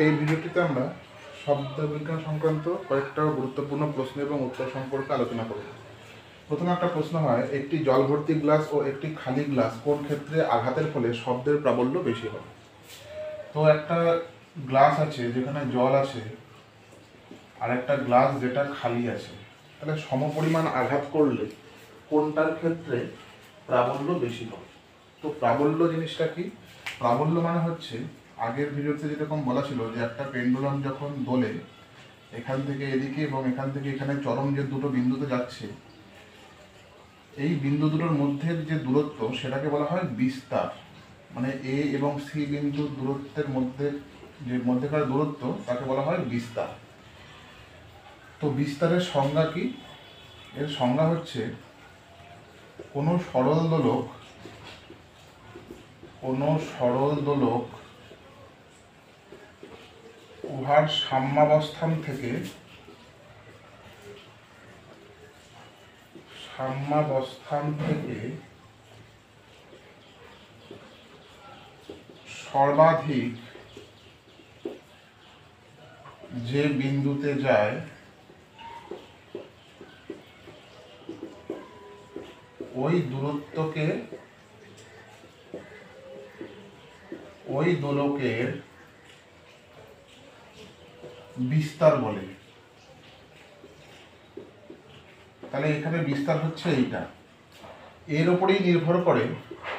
এই ভিডিওটিতে আমরা শব্দবিজ্ঞান সংক্রান্ত কয়েকটা গুরুত্বপূর্ণ প্রশ্ন এবং উত্তর সম্পর্কে আলোচনা করব। প্রথমে একটা প্রশ্ন হয়, একটি জল ভর্তি গ্লাস ও একটি খালি গ্লাস কোন ক্ষেত্রে আঘাতের ফলে শব্দের প্রাবল্য বেশি হয়? তো একটা গ্লাস আছে যেখানে জল আছে আর একটা গ্লাস যেটা খালি আছে, তাহলে সমপরিমাণ আঘাত করলে কোনটার ক্ষেত্রে প্রাবল্য বেশি হয়? তো প্রাবল্য জিনিসটা কি? প্রাবল্য মানে হচ্ছে, আগের ভিডিওতে যেরকম বলা ছিল যে একটা পেন্ডুলাম যখন দোলে এখান থেকে এদিকে এবং এখান থেকে এখানে চরম যে দুটো বিন্দুতে যাচ্ছে, এই বিন্দু দুটোর মধ্যের যে দূরত্ব সেটাকে বলা হয় বিস্তার। মানে এ এবং সি বিন্দুর দূরত্বের মধ্যে যে মধ্যেকার দূরত্ব তাকে বলা হয় বিস্তার। তো বিস্তারের সংজ্ঞা কি? এর সংজ্ঞা হচ্ছে, কোনো সরল দোলক উহার সাম্যাবস্থান থেকে সর্বাধিক যে বিন্দুতে যায় ওই দূরত্বকে ওই দোলকের বিস্তার বলে। তাহলে এখানে বিস্তার হচ্ছে এইটা, এর উপরেই নির্ভর করে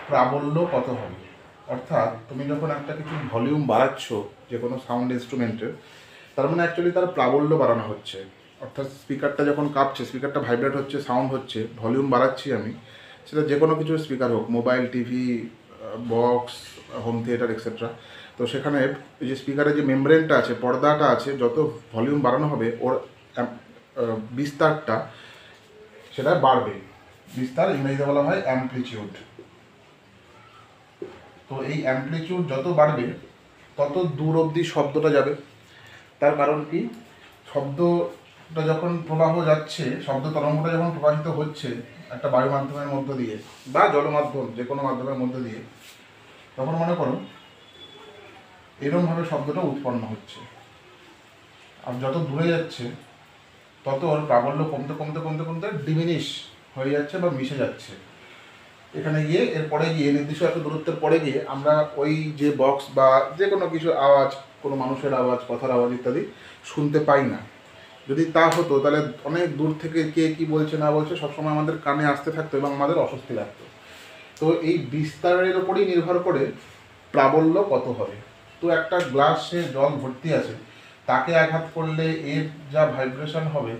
প্রাবল্য কত হবে। অর্থাৎ তুমি যখন একটা কিছু ভলিউম বাড়াচ্ছ যে কোনো সাউন্ড ইনস্ট্রুমেন্টের, তার মানে অ্যাকচুয়ালি তার প্রাবল্য বাড়ানো হচ্ছে। অর্থাৎ স্পিকারটা যখন কাঁপছে, স্পিকারটা ভাইব্রেট হচ্ছে, সাউন্ড হচ্ছে, ভলিউম বাড়াচ্ছি আমি, সেটা যে কোনো কিছু স্পিকার হোক, mobile, TV, box, home theatre etcetera. তো সেখানে এই যে স্পিকারের যে মেমব্রেনটা আছে, পর্দাটা আছে, যত ভলিউম বাড়ানো হবে ওর বিস্তারটা সেটা বাড়বে। বিস্তার ইংরেজিতে বলা হয় অ্যামপ্লিচিউড। তো এই অ্যামপ্লিচিউড যত বাড়বে তত দূর অবধি শব্দটা যাবে। তার কারণ কি? শব্দটা যখন প্রবাহ যাচ্ছে, শব্দ তরঙ্গটা যখন প্রবাহিত হচ্ছে একটা বায়ু মাধ্যমের মধ্য দিয়ে বা জলমাধ্যম, যে কোনো মাধ্যমের মধ্য দিয়ে, তখন মনে করো এরকমভাবে শব্দটা উৎপন্ন হচ্ছে। আর যত দূরে যাচ্ছে তত ওর প্রাবল্য কমতে কমতে কমতে কমতে ডিমিনিশ হয়ে যাচ্ছে বা মিশে যাচ্ছে। এখানে গিয়ে এরপরে গিয়ে নির্দিষ্ট একটা দূরত্বের পরে গিয়ে আমরা ওই যে বক্স বা যে কোনো কিছু আওয়াজ, কোনো মানুষের আওয়াজ, কথার আওয়াজ ইত্যাদি শুনতে পাই না। যদি তা হতো তাহলে অনেক দূর থেকে কে কী বলছে না বলছে সবসময় আমাদের কানে আসতে থাকতো এবং আমাদের অস্বস্তি লাগতো। তো এই বিস্তারের ওপরেই নির্ভর করে প্রাবল্য কত হবে। তো একটা গ্লাসে জল ভর্তি আছে, তাকে আঘাত করলে এর যা ভাইব্রেশন হবে,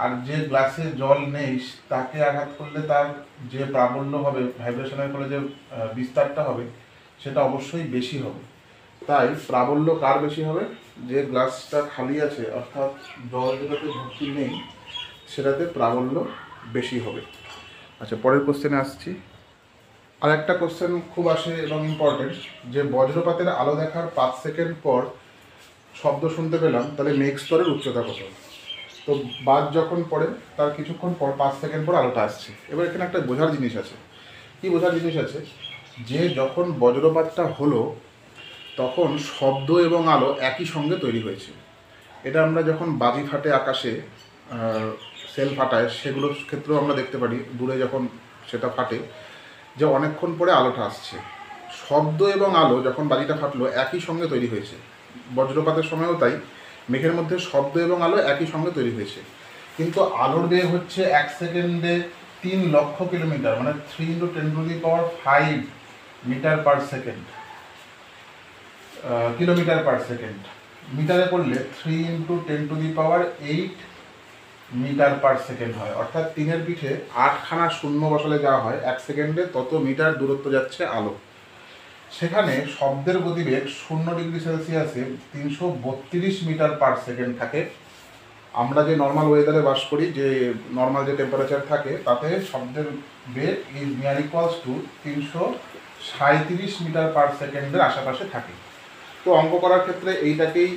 আর যে গ্লাসে জল নেই তাকে আঘাত করলে তার যে প্রাবল্য হবে, ভাইব্রেশনের ফলে যে বিস্তারটা হবে, সেটা অবশ্যই বেশি হবে। তাই প্রাবল্য কার বেশি হবে? যে গ্লাসটা খালি আছে, অর্থাৎ জল যেটাতে ভর্তি নেই, সেটাতে প্রাবল্য বেশি হবে। আচ্ছা, পরের কোশ্চেনে আসছি। আর একটা কোশ্চেন খুব আসে এবং ইম্পর্টেন্ট, যে বজ্রপাতের আলো দেখার 5 সেকেন্ড পর শব্দ শুনতে পেলাম, তাহলে মেঘ স্তরের উচ্চতা কত? তো বাদ যখন পড়ে তার কিছুক্ষণ পর 5 সেকেন্ড পর আলোটা আসছে। এবার এখানে একটা বোঝার জিনিস আছে। কি বোঝার জিনিস আছে? যে যখন বজ্রপাতটা হলো তখন শব্দ এবং আলো একই সঙ্গে তৈরি হয়েছে। এটা আমরা যখন বাজি ফাটে আকাশে, সেল ফাটায়, সেগুলোর ক্ষেত্রেও আমরা দেখতে পারি, দূরে যখন সেটা ফাটে যে অনেকক্ষণ পরে আলোটা আসছে। শব্দ এবং আলো যখন বাজিটা ফাটলো একই সঙ্গে তৈরি হয়েছে। বজ্রপাতের সময়ও তাই, মেঘের মধ্যে শব্দ এবং আলো একই সঙ্গে তৈরি হয়েছে। কিন্তু আলোর বেগ হচ্ছে 1 সেকেন্ডে 3 লক্ষ কিলোমিটার, মানে 3 × 10⁵ metre per second, kilometre per second. মিটারে করলে 3 × 10⁸ মিটার পার সেকেন্ড হয়। অর্থাৎ 3-এর পিঠে 8খানা শূন্য বসালে যা হয়, 1 সেকেন্ডে তত মিটার দূরত্ব যাচ্ছে আলো। সেখানে শব্দের গতিবেগ 0°C 332 মিটার পার সেকেন্ড থাকে। আমরা যে নর্মাল ওয়েদারে বাস করি, যে নর্মাল যে টেম্পারেচার থাকে, তাতে শব্দের বেগ is near equals to 337 metre per সেকেন্ডের আশেপাশে থাকে। তো অঙ্ক করার ক্ষেত্রে এইটাকেই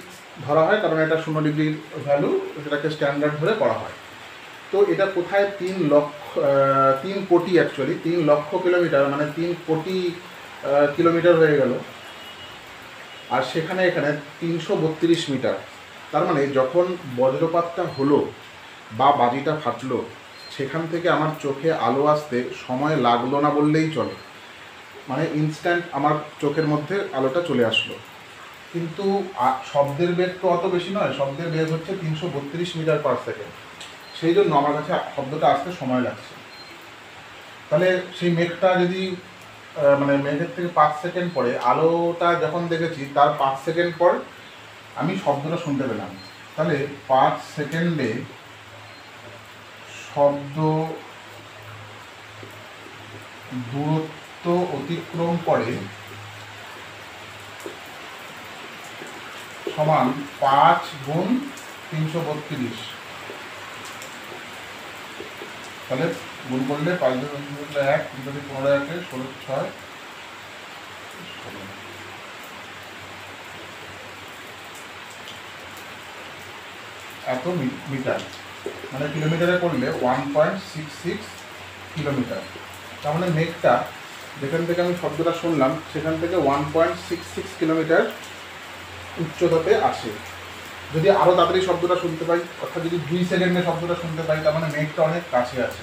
ধরা হয়, কারণ এটা 0°র ভ্যালু, সেটাকে স্ট্যান্ডার্ড ধরে করা হয়। তো এটা কোথায় 3 কোটি, অ্যাকচুয়ালি 3 লক্ষ কিলোমিটার, মানে 3 কোটি কিলোমিটার হয়ে গেল। আর সেখানে এখানে 332 মিটার। তার মানে যখন বজ্রপাতটা হলো বা বাজিটা ফাটলো, সেখান থেকে আমার চোখে আলো আসতে সময় লাগলো না বললেই চলে, মানে ইনস্ট্যান্ট আমার চোখের মধ্যে আলোটা চলে আসলো। কিন্তু শব্দের বেগ তো অত বেশি নয়, শব্দের বেগ হচ্ছে 332 মিটার পার সেকেন্ড, সেই জন্য আমার কাছে শব্দটা আসতে সময় লাগছে। তাহলে সেই মেঘটা যদি মানে মেঘের থেকে 5 সেকেন্ড পরে আলোটা যখন দেখেছি, তার 5 সেকেন্ড পর আমি শব্দটা শুনতে পেলাম। তাহলে 5 সেকেন্ডে শব্দ দূরত্ব অতিক্রম করে সমান 5 গুণ 332। তাহলে গুণ করলে 5 গুণ 1, 15 1 16 6 এত মিটার, মানে কিলোমিটারে করলে 1.66 কিলোমিটার। তার মানে মেঘটা যেখান থেকে আমি শব্দটা শুনলাম সেখান থেকে 1.66 কিলোমিটার উচ্চতাতে আসে। যদি আরও তাড়াতাড়ি শব্দটা শুনতে পাই, অর্থাৎ যদি 2 সেকেন্ডে শব্দটা শুনতে পাই, তার মানে মেঘটা অনেক কাছে আছে।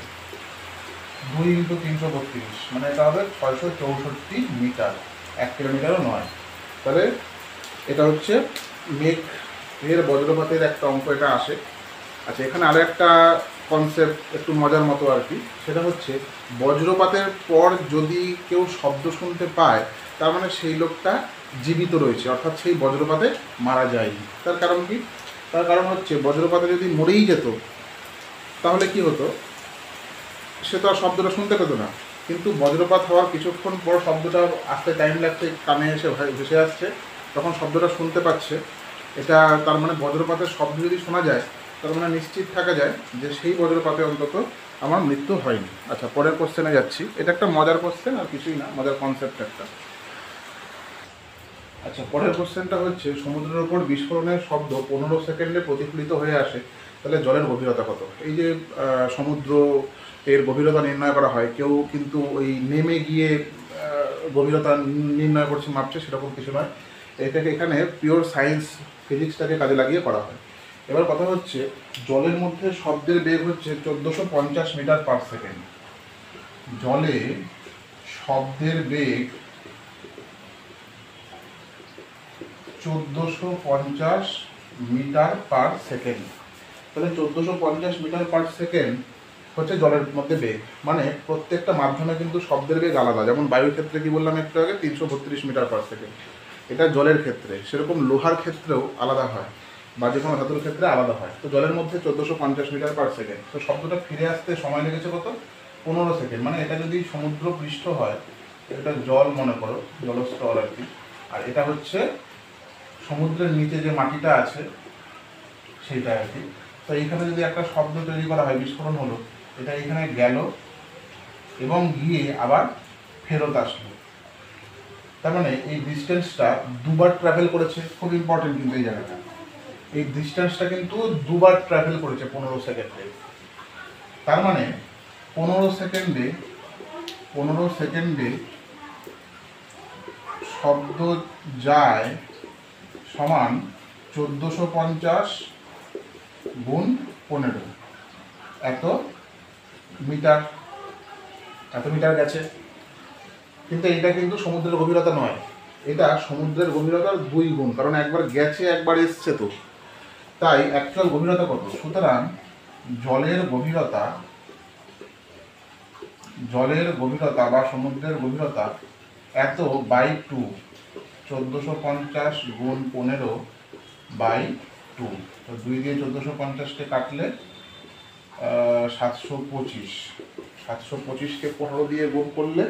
2 × 332 মানে এটা হবে 664 মিটার, 1 কিলোমিটারও নয়। তাহলে এটা হচ্ছে মেঘ এর বজ্রপাতের একটা অঙ্ক এটা আসে। আচ্ছা, এখানে আরও একটা কনসেপ্ট একটু মজার মতো আর কি, সেটা হচ্ছে বজ্রপাতের পর যদি কেউ শব্দ শুনতে পায়, তার মানে সেই লোকটা জীবিত রয়েছে, অর্থাৎ সেই বজ্রপাতে মারা যায়নি। তার কারণ কি? তার কারণ হচ্ছে বজ্রপাতে যদি মরেই যেত তাহলে কি হতো, সে তো আর শব্দটা শুনতে পেত না। কিন্তু বজ্রপাত হওয়ার কিছুক্ষণ পর শব্দটা আসতে টাইম লাগছে, কানে এসে ভেসে আসছে, তখন শব্দটা শুনতে পাচ্ছে। এটা তার মানে বজ্রপাতের শব্দ যদি শোনা যায়, তার মানে নিশ্চিত থাকা যায় যে সেই বজ্রপাতে অন্তত আমার মৃত্যু হয়নি। আচ্ছা, পরের কোশ্চেনে যাচ্ছি। এটা একটা মজার কোশ্চেন, আর কিছুই না, মজার কনসেপ্ট একটা। আচ্ছা, পরের কোশ্চেনটা হচ্ছে সমুদ্রের ওপর বিস্ফোরণের শব্দ 15 সেকেন্ডে প্রতিফলিত হয়ে আসে, তাহলে জলের গভীরতা কত? এই যে সমুদ্র এর গভীরতা নির্ণয় করা হয়, কেউ কিন্তু ওই নেমে গিয়ে গভীরতা নির্ণয় করছে, মাপছে, সেরকম কিছু নয়। এটাকে এখানে পিওর সায়েন্স ফিজিক্সটাকে কাজে লাগিয়ে করা হয়। এবার কথা হচ্ছে জলের মধ্যে শব্দের বেগ হচ্ছে 1450 মিটার পার সেকেন্ড। জলে শব্দের বেগ 1450 মিটার পার সেকেন্ড। তাহলে 1450 মিটার পার সেকেন্ড হচ্ছে জলের মধ্যে বেগ। মানে প্রত্যেকটা মাধ্যমে কিন্তু শব্দের বেগ আলাদা। যেমন বায়ুর ক্ষেত্রে কি বললাম একটু আগে, 332 মিটার পার সেকেন্ড। এটা জলের ক্ষেত্রে, সেরকম লোহার ক্ষেত্রেও আলাদা হয়, বা যে কোনো ধাতুর ক্ষেত্রে আলাদা হয়। তো জলের মধ্যে 1450 মিটার পার সেকেন্ড। তো শব্দটা ফিরে আসতে সময় লেগেছে কত? 15 সেকেন্ড। মানে এটা যদি সমুদ্র পৃষ্ঠ হয়, এটা জল মনে করো, জলস্তর আর কি, আর এটা হচ্ছে সমুদ্রের নিচে যে মাটিটা আছে সেইটা আর কি। তো এইখানে যদি একটা শব্দ তৈরি করা হয়, বিস্ফোরণ হলো, এটা এখানে গেল এবং গিয়ে আবার ফেরত আসলো, তার মানে এই ডিস্টেন্সটা দুবার ট্রাভেল করেছে। খুব ইম্পর্টেন্ট কিন্তু এই জায়গাটা, এই ডিস্টেন্সটা কিন্তু দুবার ট্রাভেল করেছে 15 সেকেন্ডে। তার মানে 15 সেকেন্ডে শব্দ যায় সমান 1450 গুণ 15, এত মিটার গেছে। কিন্তু এটা কিন্তু সমুদ্রের গভীরতা নয়, এটা সমুদ্রের গভীরতার 2 গুণ, কারণ একবার গেছে একবার এসছে, তো তাই অ্যাকচুয়াল গভীরতা কত? সুতরাং জলের গভীরতা বা সমুদ্রের গভীরতা এত বাই 2, 1450 গুণ 15 বাই 2। তো 2 দিয়ে 1450কে কাটলে 725, 725কে 15 দিয়ে গুণ করলে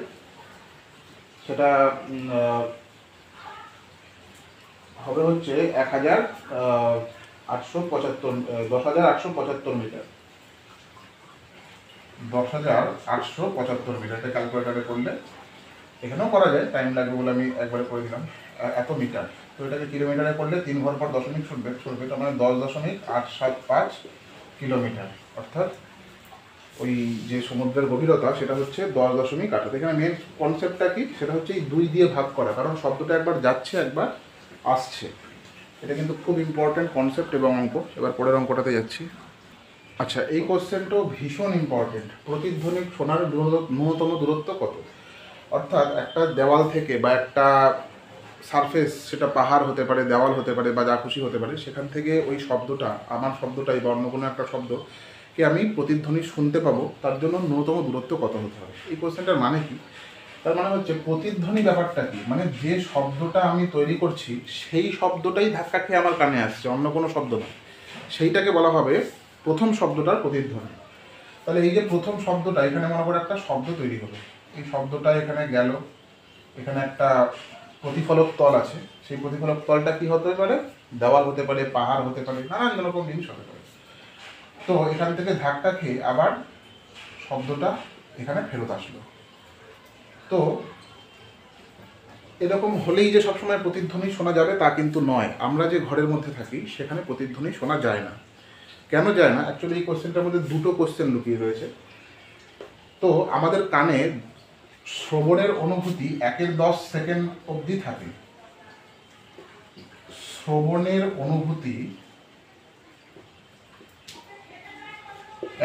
সেটা হবে হচ্ছে 10,875 মিটার। 10,875 মিটার। এটা ক্যালকুলেটারে করলে, এখানেও করা যায়, টাইম লাগবে বলে আমি একবারে করে দিলাম, এত মিটার। তো এটাকে কিলোমিটারে করলে 3 ঘর পর দশমিক সরবে, তার মানে 10.875 কিলোমিটার। অর্থাৎ ওই যে সমুদ্রের গভীরতা সেটা হচ্ছে 10.8। এখানে মেন কনসেপ্টটা কি, সেটা হচ্ছে এই 2 দিয়ে ভাগ করা, কারণ শব্দটা একবার যাচ্ছে একবার আসছে। এটা কিন্তু খুব ইম্পর্ট্যান্ট কনসেপ্ট এবং অঙ্ক। এবার পরের অঙ্কটাতে যাচ্ছি। আচ্ছা, এই কোশ্চেনটাও ভীষণ ইম্পর্টেন্ট। প্রতিধ্বনি শোনার ন্যূনতম দূরত্ব কত? অর্থাৎ একটা দেওয়াল থেকে বা একটা সারফেস, সেটা পাহাড় হতে পারে, দেওয়াল হতে পারে বা যা খুশি হতে পারে, সেখান থেকে ওই শব্দটা, আমার শব্দটাই বা অন্য কোনো একটা শব্দকে আমি প্রতিধ্বনি শুনতে পাবো, তার জন্য ন্যূনতম দূরত্ব কত হতে হবে। এই কোশ্চেনটার মানে কি? তার মানে হচ্ছে প্রতিধ্বনি ব্যাপারটা কি, মানে যে শব্দটা আমি তৈরি করছি সেই শব্দটাই ধাক্কা খেয়ে আমার কানে আসছে, অন্য কোনো শব্দ না, সেইটাকে বলা হবে প্রথম শব্দটার প্রতিধ্বনি। তাহলে এই যে প্রথম শব্দটা, এখানে মনে করে একটা শব্দ তৈরি হবে, এই শব্দটা এখানে গেল, এখানে একটা প্রতিফলক তল আছে, সেই প্রতিফলক তলটা কি হতে পারে? দেওয়াল হতে পারে, পাহাড় হতে পারে, নানান রকম জিনিস হতে পারে। তো এখান থেকে ধাক্কা খেয়ে আবার শব্দটা এখানে ফেরত আসলো। তো এরকম হলেই যে সবসময় প্রতিধ্বনি শোনা যাবে তা কিন্তু নয়। আমরা যে ঘরের মধ্যে থাকি সেখানে প্রতিধ্বনি শোনা যায় না। কেন যায় না? অ্যাকচুয়ালি এই কোশ্চেনটার মধ্যে দুটো কোশ্চেন লুকিয়ে রয়েছে। তো আমাদের কানে শ্রবণের অনুভূতি 1/10 সেকেন্ড অবধি থাকে। শ্রবণের অনুভূতি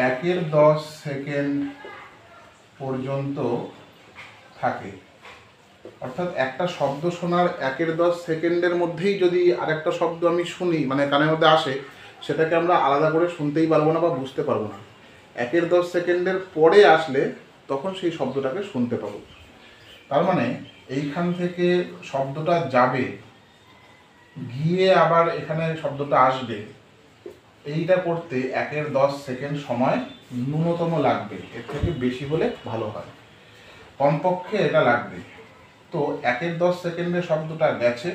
1/10 সেকেন্ড পর্যন্ত থাকে। অর্থাৎ একটা শব্দ শোনার 1/10 সেকেন্ডের মধ্যেই যদি আরেকটা শব্দ আমি শুনি, মানে কানের মধ্যে আসে, সেটাকে আমরা আলাদা করে শুনতেই পারবো না বা বুঝতে পারবো না। 1/10 সেকেন্ডের পরে আসলে তখন সেই শব্দটাকে শুনতে পাবো। তার মানে এইখান থেকে শব্দটা যাবে, গিয়ে আবার এখানে শব্দটা আসবে, এইটা করতে 1/10 সেকেন্ড সময় ন্যূনতম লাগবে। এর থেকে বেশি হলে ভালো হয়, কমপক্ষে এটা লাগবে। তো 1/10 সেকেন্ডে শব্দটা গেছে,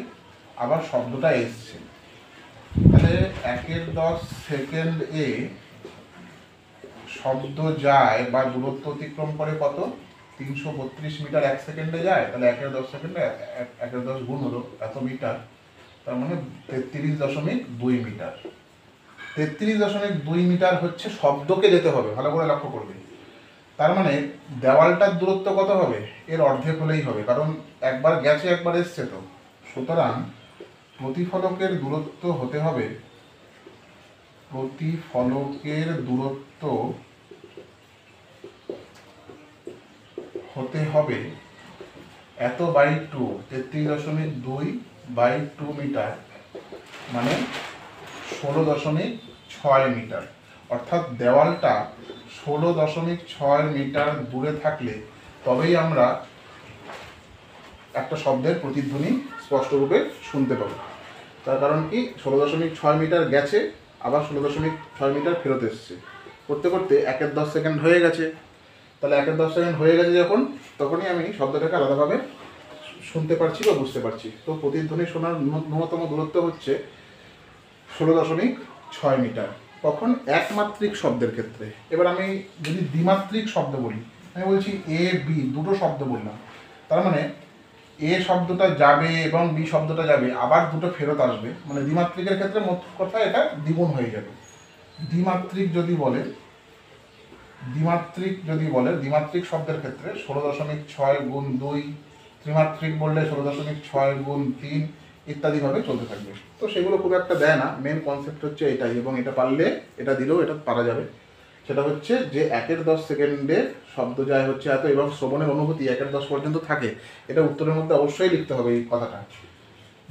আবার শব্দটা এসছে। তাহলে 1/10 সেকেন্ডে শব্দ যায় বা দূরত্ব অতিক্রম করে কত? 332 মিটার 1 সেকেন্ডে যায়। তাহলে 1/10 সেকেন্ডে 1/10 গুণ হলো এত মিটার, তার মানে 33.2 মিটার। 33.2 মিটার হচ্ছে শব্দকে যেতে হবে, ভালো করে লক্ষ্য করবে। তার মানে দেওয়ালটার দূরত্ব কত হবে? এর অর্ধেক হলেই হবে, কারণ একবার গেছে একবার এসছে তো। সুতরাং প্রতিফলকের দূরত্ব হতে হবে, প্রতিফলকের দূরত্ব হতে হবে এত বাই 2, 33.2/2 মিটার, মানে 16.6 মিটার। অর্থাৎ দেওয়ালটা 16.6 মিটার দূরে থাকলে তবেই আমরা একটা শব্দের প্রতিধ্বনি স্পষ্টরূপে শুনতে পাবো। তার কারণ কি? 16.6 মিটার গেছে, আবার 16.6 মিটার ফেরত এসছে, করতে করতে 1/10 সেকেন্ড হয়ে গেছে। তাহলে 1/10 সেকেন্ড হয়ে গেছে যখন, তখনই আমি শব্দটাকে আলাদাভাবে শুনতে পারছি বা বুঝতে পারছি। তো প্রতিধ্বনি শোনার ন্যূনতম দূরত্ব হচ্ছে 16.6 মিটার। কখন? একমাত্রিক শব্দের ক্ষেত্রে। এবার আমি যদি দ্বিমাত্রিক শব্দ বলি, আমি বলছি এ বি, দুটো শব্দ বললাম, তার মানে এ শব্দটা যাবে এবং বি শব্দটা যাবে, আবার দুটো ফেরত আসবে, মানে দ্বিমাত্রিকের ক্ষেত্রে মোট কথা এটা দ্বিগুণ হয়ে যাবে। দ্বিমাত্রিক যদি বলে, দ্বিমাত্রিক শব্দের ক্ষেত্রে 16.6 গুণ 2, ত্রিমাত্রিক বললে 16.6 গুণ 3, ইত্যাদিভাবে চলতে থাকবে। তো সেগুলো খুব একটা দেয় না, মেন কনসেপ্ট হচ্ছে এটাই। এবং এটা পারলে, এটা দিলেও এটা পারা যাবে। সেটা হচ্ছে যে 1/10 সেকেন্ডে শব্দ যায় হচ্ছে এত, এবং শ্রবণের অনুভূতি 1/10 পর্যন্ত থাকে। এটা উত্তরের মধ্যে অবশ্যই লিখতে হবে এই কথাটা,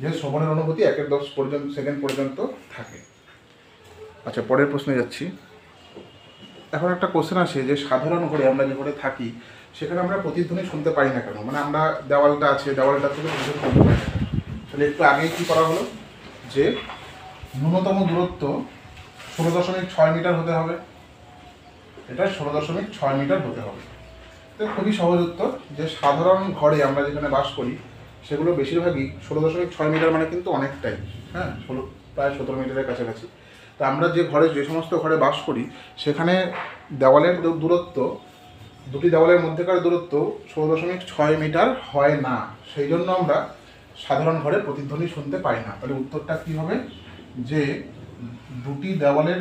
যে শ্রবণের অনুভূতি 1/10 সেকেন্ড পর্যন্ত থাকে। আচ্ছা, পরের প্রশ্নে যাচ্ছি। এখন একটা কোশ্চেন আসে যে সাধারণ ঘরে, আমরা যে ঘরে থাকি সেখানে আমরা প্রতিধ্বনি শুনতে পাই না কেন? মানে আমরা দেওয়ালটা আছে, দেওয়ালটা থেকে প্রতিধ্বনি শুনতে পাই না কেন? তাহলে একটু আগেই কী করা হলো, যে ন্যূনতম দূরত্ব 16.6 মিটার হতে হবে। এটা 16.6 মিটার হতে হবে। তো খুবই সহজ উত্তর, যে সাধারণ ঘরে আমরা যেখানে বাস করি সেগুলো বেশিরভাগই 16.6 মিটার, মানে কিন্তু অনেকটাই, হ্যাঁ, প্রায় 17 মিটারের কাছাকাছি। তো আমরা যে ঘরে, যে সমস্ত ঘরে বাস করি সেখানে দেওয়ালের দূরত্ব, দুটি দেওয়ালের মধ্যেকার দূরত্ব 16.6 মিটার হয় না। সেই জন্য আমরা সাধারণ ঘরে প্রতিধ্বনি শুনতে পাই না। তাহলে উত্তরটা কী হবে? যে দুটি দেওয়ালের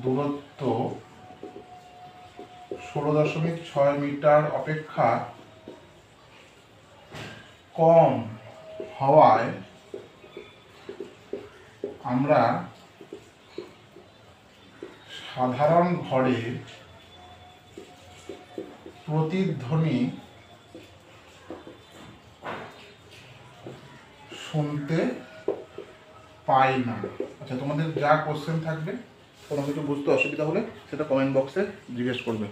দূরত্ব 16.6 মিটার অপেক্ষা কম হওয়ায় আমরা সাধারণ ঘরে প্রতিধ্বনি শুনতে পাই না। আচ্ছা, তোমাদের যা কোশ্চেন থাকবে, কোনো কিছু বুঝতে অসুবিধা হলে সেটা কমেন্ট বক্সে জিজ্ঞেস করবে।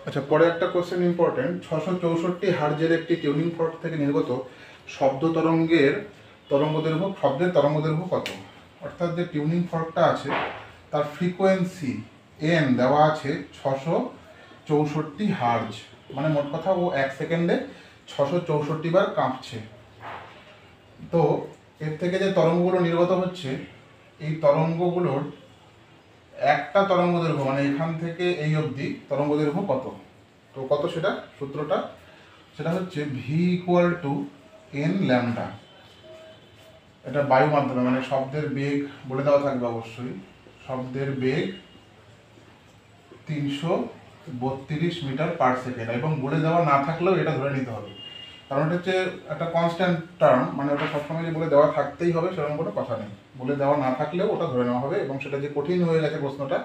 আচ্ছা, পরে একটা কোশ্চেন ইম্পর্টেন্ট। 664 হার্জের একটি টিউনিং ফর্ক থেকে নির্গত শব্দের তরঙ্গদৈর্ঘ্য কত? অর্থাৎ যে টিউনিং ফর্কটা আছে তার ফ্রিকোয়েন্সি এন দেওয়া আছে 664 হার্জ, মানে মোট কথা ও 1 সেকেন্ডে 664 বার কাঁপছে। তো এর থেকে যে তরঙ্গগুলো নির্গত হচ্ছে, এই তরঙ্গগুলোর একটা তরঙ্গ দৈর্ঘ্য, মানে এখান থেকে এই অবধি তরঙ্গ দৈর্ঘ্য কত? তো কত সেটা সূত্রটা, সেটা হচ্ছে V equal to N lambda. এটা বায়ু মাধ্যমে, মানে শব্দের বেগ বলে দেওয়া থাকবে অবশ্যই। শব্দের বেগ 332 মিটার পার সেকেন্ড, এবং বলে দেওয়া না থাকলেও এটা ধরে নিতে হবে, কারণ এটা হচ্ছে একটা কনস্ট্যান্ট টার্ম, মানে ওটা সবসময় যে বলে দেওয়া থাকতেই হবে সেরকম কোনো কথা নেই। বলে দেওয়া না থাকলেও ওটা ধরে নেওয়া হবে, এবং সেটা যে কঠিন হয়ে গেছে প্রশ্নটা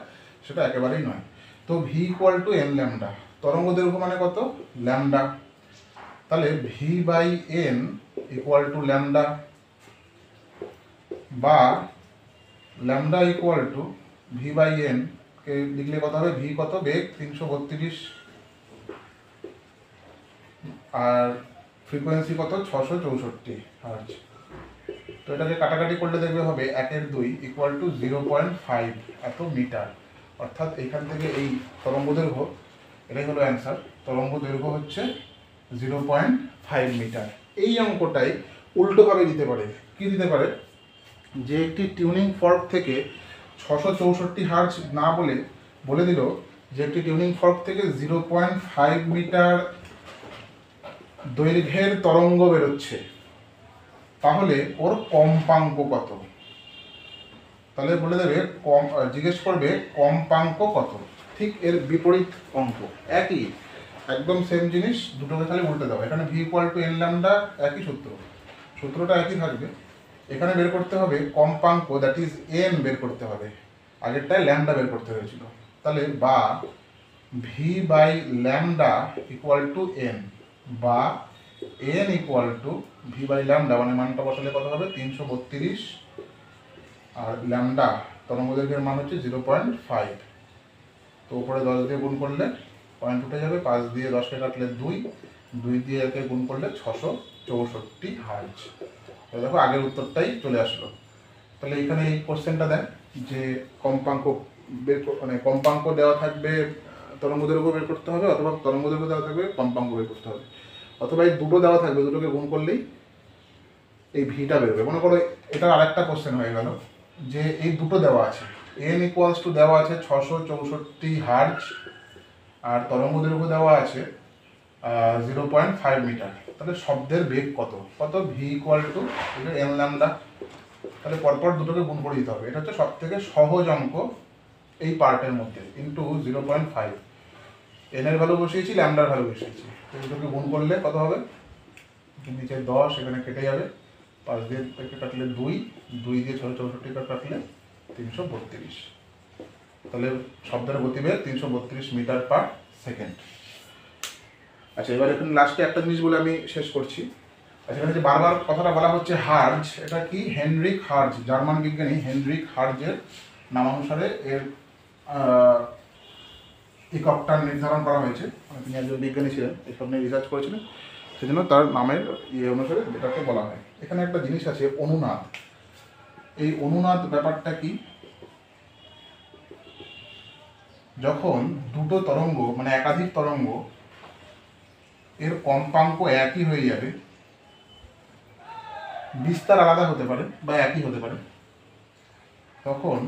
সেটা একেবারেই নয়। তো V equal to N lambda, তরঙ্গ দৈর্ঘ্য মানে কত? ল্যামডা। তাহলে V by N equal to lambda, বা lambda equal to V by N কে লিখলে কত হবে? ভি কত? বেগ 332, আর ফ্রিকোয়েন্সি কত? 664 হার্জ। তো এটাকে কাটাকাটি করলে দেখবে হবে 1/2 ইকুয়াল টু 0.5 এত মিটার। অর্থাৎ এখান থেকে এই তরঙ্গ দৈর্ঘ্য, এটাই হলো অ্যান্সার। তরঙ্গ দৈর্ঘ্য হচ্ছে 0.5 মিটার। এই অঙ্কটাই উল্টোভাবে দিতে পারে। কি দিতে পারে? যে একটি টিউনিং ফর্ক থেকে 664 হার্জ না বলে দিল যে একটি টিউনিং ফর্ক থেকে 0.5 মিটার দৈর্ঘ্যের তরঙ্গ বেরোচ্ছে, তাহলে ওর কম্পাঙ্ক কত? তাহলে বলে দেবে জিজ্ঞেস করবে কম্পাঙ্ক কত। ঠিক এর বিপরীত অঙ্ক, একই একদম সেম জিনিস, দুটোকে খালি উল্টে দেওয়া। এখানে V equal to N lambda, একই সূত্রটা একই থাকবে। এখানে বের করতে হবে কম্পাঙ্ক, দ্যাট ইজ এন বের করতে হবে। আগেরটায় ল্যামডা বের করতে হয়েছিল। তাহলে বা V by lambda equal to N, বা N equal to V by lambda, মানে মানটা বসালে কত হবে? 332, আর ল্যামডা তরঙ্গদৈর্ঘ্যের মান হচ্ছে 0.5। তো উপরে 10 দিয়ে গুণ করলে পয়েন্ট উঠে যাবে, 5 দিয়ে 10কে কাটলে 2 দিয়ে একে গুণ করলে 664 হার্জ। তো দেখো আগের উত্তরটাই চলে আসলো। তাহলে এখানে এই কোশ্চেনটা দেন যে কম্পাঙ্ক মানে কম্পাঙ্ক দেওয়া থাকবে, তরঙ্গ দৈর্ঘ্য বের করতে হবে, অথবা তরঙ্গ দৈর্ঘ্য দেওয়া থাকবে, কম্পাঙ্ক বের করতে হবে, অথবা এই দুটো দেওয়া থাকবে, দুটোকে গুণ করলেই এই ভিটা বেরোবে। মনে করো এটা আরেকটা কোশ্চেন হয়ে গেল যে এই দুটো দেওয়া আছে, এন ইকুয়ালস টু দেওয়া আছে 664 হার্জ, আর তরঙ্গ দৈর্ঘ্য দেওয়া আছে 0.5 মিটার। তাহলে শব্দের বেগ কত? V equal to N lambda. তাহলে পরপর দুটোকে গুণ করে দিতে হবে। এটা হচ্ছে সব থেকে সহজ অঙ্ক এই পার্টের মধ্যে, ইন্টু 0.5। এন এর ভ্যালু বসিয়েছি, ল্যামডার ভ্যালু বসিয়েছি। তো দুটোকে গুণ করলে কত হবে? নিচে 10, এখানে কেটে যাবে, 5 দিয়ে কাটলে 2 দিয়ে 664 কাটলে 332। তাহলে শব্দের গতিবেগ 332 মিটার পার সেকেন্ড। আচ্ছা, এবার এখানে লাস্টে একটা জিনিস বলে আমি শেষ করছি। আচ্ছা, এখানে যে বারবার কথাটা বলা হচ্ছে হার্জ, এটা কি? হেনরিক হার্জ, জার্মান বিজ্ঞানী হেনরিক হার্জের নামানুসারে এর এককটা নির্ধারণ করা হয়েছে। তিনি একজন বিজ্ঞানী ছিলেন, এসব নিয়ে রিসার্চ করেছিলেন, সেজন্য তার নামের অনুসারে এটাকে বলা হয়। এখানে একটা জিনিস আছে অনুনাদ। এই অনুনাদ ব্যাপারটা কি? যখন দুটো তরঙ্গ, মানে একাধিক তরঙ্গ, এর কম্পাঙ্ক একই হয়ে যাবে, বিস্তার আলাদা হতে পারে বা একই হতে পারে, তখন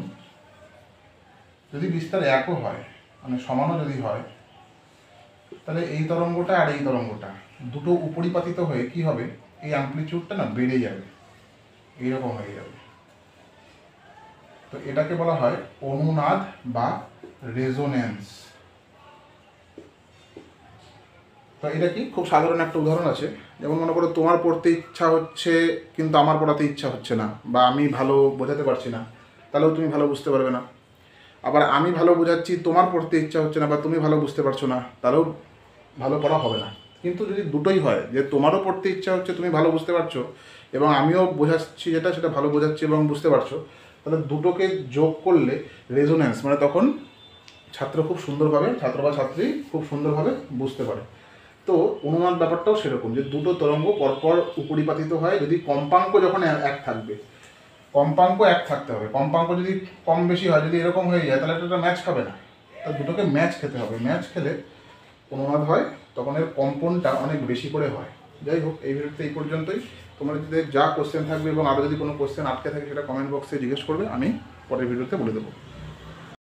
যদি বিস্তার একও হয়, মানে সমানও যদি হয়, তাহলে এই তরঙ্গটা আর এই তরঙ্গটা দুটো উপরিপাতিত হয়ে কি হবে? এই অ্যাম্পলিটিউডটা না বেড়ে যাবে, এইরকম হয়ে যাবে। তো এটাকে বলা হয় অনুনাদ বা রেজোনেন্স। তো এটা কি খুব সাধারণ একটা উদাহরণ আছে, যেমন মনে করো তোমার পড়তে ইচ্ছা হচ্ছে কিন্তু আমার পড়াতে ইচ্ছা হচ্ছে না, বা আমি ভালো বোঝাতে পারছি না, তাহলেও তুমি ভালো বুঝতে পারবে না। আবার আমি ভালো বোঝাচ্ছি, তোমার পড়তে ইচ্ছা হচ্ছে না বা তুমি ভালো বুঝতে পারছো না, তাহলেও ভালো পড়া হবে না। কিন্তু যদি দুটোই হয়, যে তোমারও পড়তে ইচ্ছা হচ্ছে, তুমি ভালো বুঝতে পারছো, এবং আমিও বোঝাচ্ছি যেটা সেটা ভালো বোঝাচ্ছি এবং বুঝতে পারছো, তাহলে দুটোকে যোগ করলে রেজোন্যান্স, মানে তখন ছাত্র খুব সুন্দরভাবে, ছাত্র বা ছাত্রী খুব সুন্দরভাবে বুঝতে পারে। তো অনুনাদ ব্যাপারটাও সেরকম, যে দুটো তরঙ্গ পরপর উপরিপাতিত হয়, যদি কম্পাঙ্ক যখন এক থাকবে, কম্পাঙ্ক এক থাকতে হবে। কম্পাঙ্ক যদি কম বেশি হয়, যদি এরকম হয়ে যায়, তাহলে এটা ম্যাচ খাবে না। তো দুটোকে ম্যাচ খেতে হবে, ম্যাচ খেলে অনুনাদ হয়, তখন এর কম্পনটা অনেক বেশি করে হয়। যাই হোক, এই ভিডিওতে এই পর্যন্তই। তোমার যদি যা কোশ্চেন থাকবে এবং আরও যদি কোনো কোশ্চেন আটকে থাকে, সেটা কমেন্ট বক্সে জিজ্ঞেস করবে, আমি পরের ভিডিওতে বলে দেবো।